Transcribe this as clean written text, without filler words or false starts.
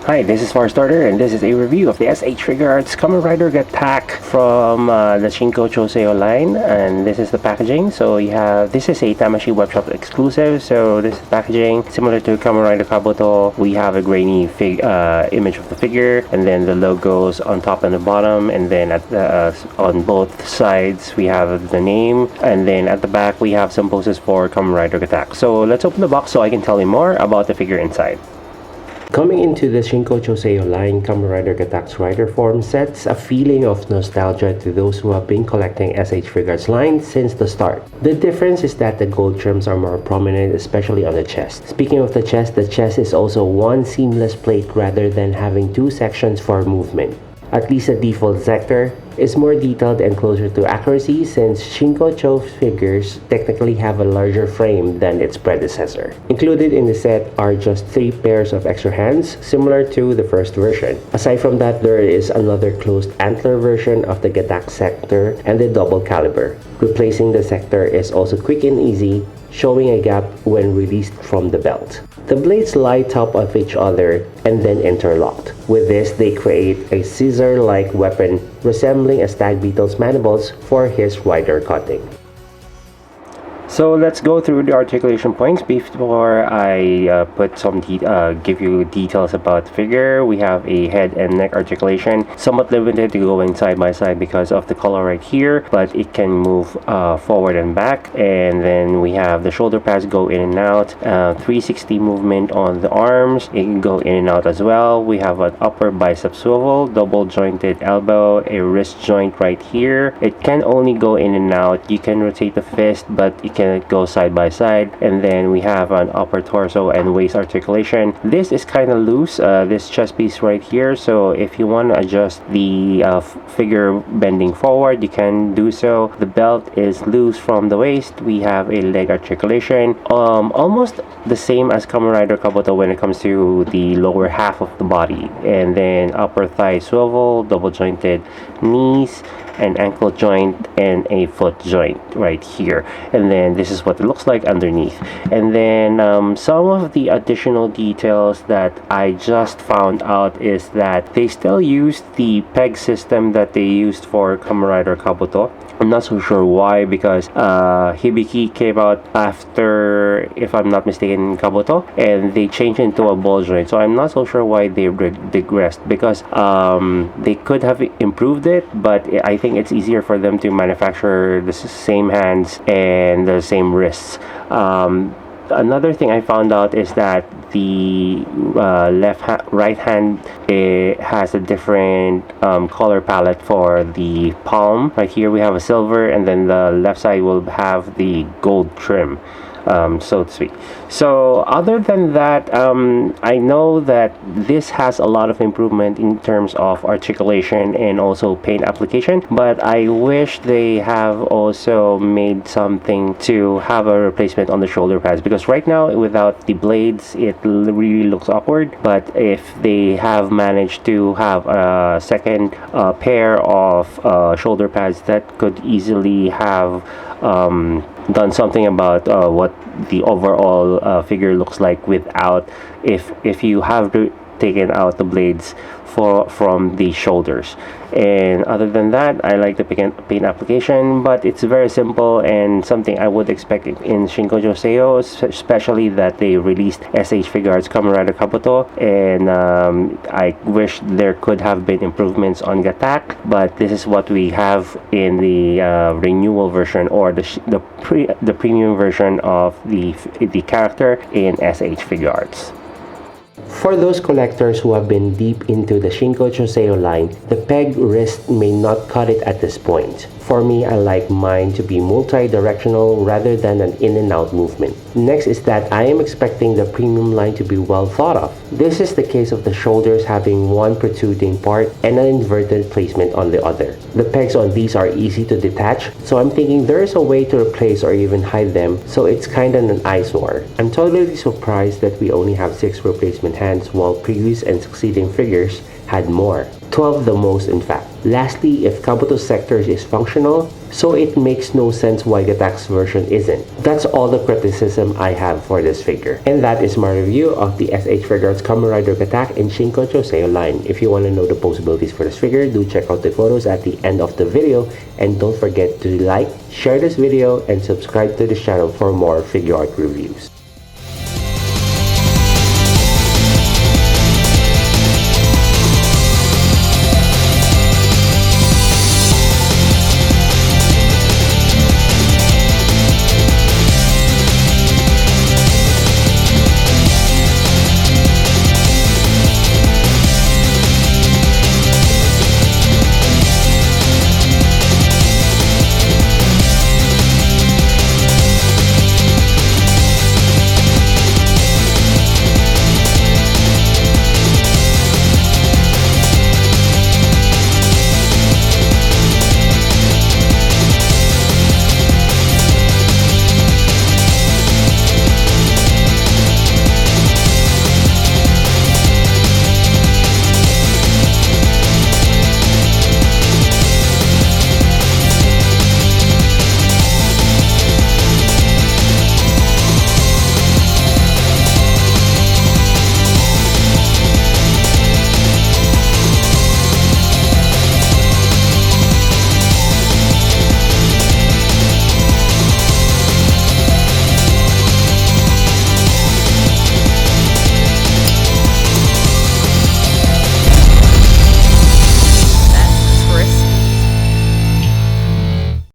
Hi, this is Firestarter, and this is a review of the SH Figuarts Kamen Rider Gatack from the Shinkocchou Seihou line, and this is the packaging. So you have, this is a Tamashii Webshop exclusive, so this is packaging similar to Kamen Rider Kabuto. We have a grainy image of the figure, and then the logos on top and the bottom, and then at the, on both sides we have the name, and then at the back we have some poses for Kamen Rider Gatack. So let's open the box so I can tell you more about the figure inside. Coming into the Shinkocchou Seihou line, Kamen Rider Gatack's rider form sets a feeling of nostalgia to those who have been collecting SH Figuarts line since the start. The difference is that the gold trims are more prominent, especially on the chest. Speaking of the chest is also one seamless plate rather than having two sections for movement. At least the default sector is more detailed and closer to accuracy since Shinkocchou figures technically have a larger frame than its predecessor. Included in the set are just 3 pairs of extra hands, similar to the first version. Aside from that, there is another closed antler version of the Gatack sector and the double caliber. Replacing the sector is also quick and easy, showing a gap when released from the belt. The blades lie top of each other and then interlocked. With this, they create a scissor-like weapon resembling a stag beetle's mandibles for his rider cutting. So let's go through the articulation points before I give you details about the figure. We have a head and neck articulation, somewhat limited to going side by side because of the color right here, but it can move forward and back. And then we have the shoulder pads go in and out, 360 movement on the arms, it can go in and out as well. We have an upper bicep swivel, double jointed elbow, a wrist joint right here. It can only go in and out. You can rotate the fist, but it can go side by side. And then we have an upper torso and waist articulation. This is kind of loose, this chest piece right here, so if you want to adjust the figure bending forward, you can do so. The belt is loose from the waist. We have a leg articulation, almost the same as Kamen Rider Kabuto when it comes to the lower half of the body. And then upper thigh swivel, double jointed knees, an ankle joint, and a foot joint right here. And then this is what it looks like underneath. And then some of the additional details that I just found out is that they still use the peg system that they used for Kamen Rider Kabuto. I'm not so sure why, because Hibiki came out after, if I'm not mistaken, Kabuto, and they changed into a ball joint. So I'm not so sure why they digressed, because they could have improved it, but I think it's easier for them to manufacture the same hands and the same wrists. Another thing I found out is that the right hand, it has a different color palette for the palm. Right here we have a silver, and then the left side will have the gold trim, so to speak. So other than that, I know that this has a lot of improvement in terms of articulation and also paint application, but I wish they have also made something to have a replacement on the shoulder pads, because right now without the blades it really looks awkward. But if they have managed to have a second pair of shoulder pads, that could easily have done something about what the overall figure looks like without, if you have taken out the blades from the shoulders. And other than that, I like the paint application, but it's very simple and something I would expect in Shinkocchou Seihou, especially that they released SH Figuarts Kamen Rider Kabuto. And I wish there could have been improvements on Gatack, but this is what we have in the renewal version, or the premium version of the character in SH Figuarts. For those collectors who have been deep into the Shinkocchou Seihou line, the peg wrist may not cut it at this point. For me, I like mine to be multi-directional rather than an in and out movement. Next is that I am expecting the premium line to be well thought of. This is the case of the shoulders having one protruding part and an inverted placement on the other. The pegs on these are easy to detach, so I'm thinking there is a way to replace or even hide them, so it's kinda an eyesore. I'm totally surprised that we only have 6 replacement hands, while previous and succeeding figures had more. 12 the most in fact. Lastly, if Kabuto's sectors is functional, so it makes no sense why Gatack's version isn't. That's all the criticism I have for this figure. And that is my review of the SH Figuarts Kamen Rider Gatack in Shinkocchou Seihou line. If you want to know the possibilities for this figure, do check out the photos at the end of the video. And don't forget to like, share this video, and subscribe to this channel for more figure art reviews.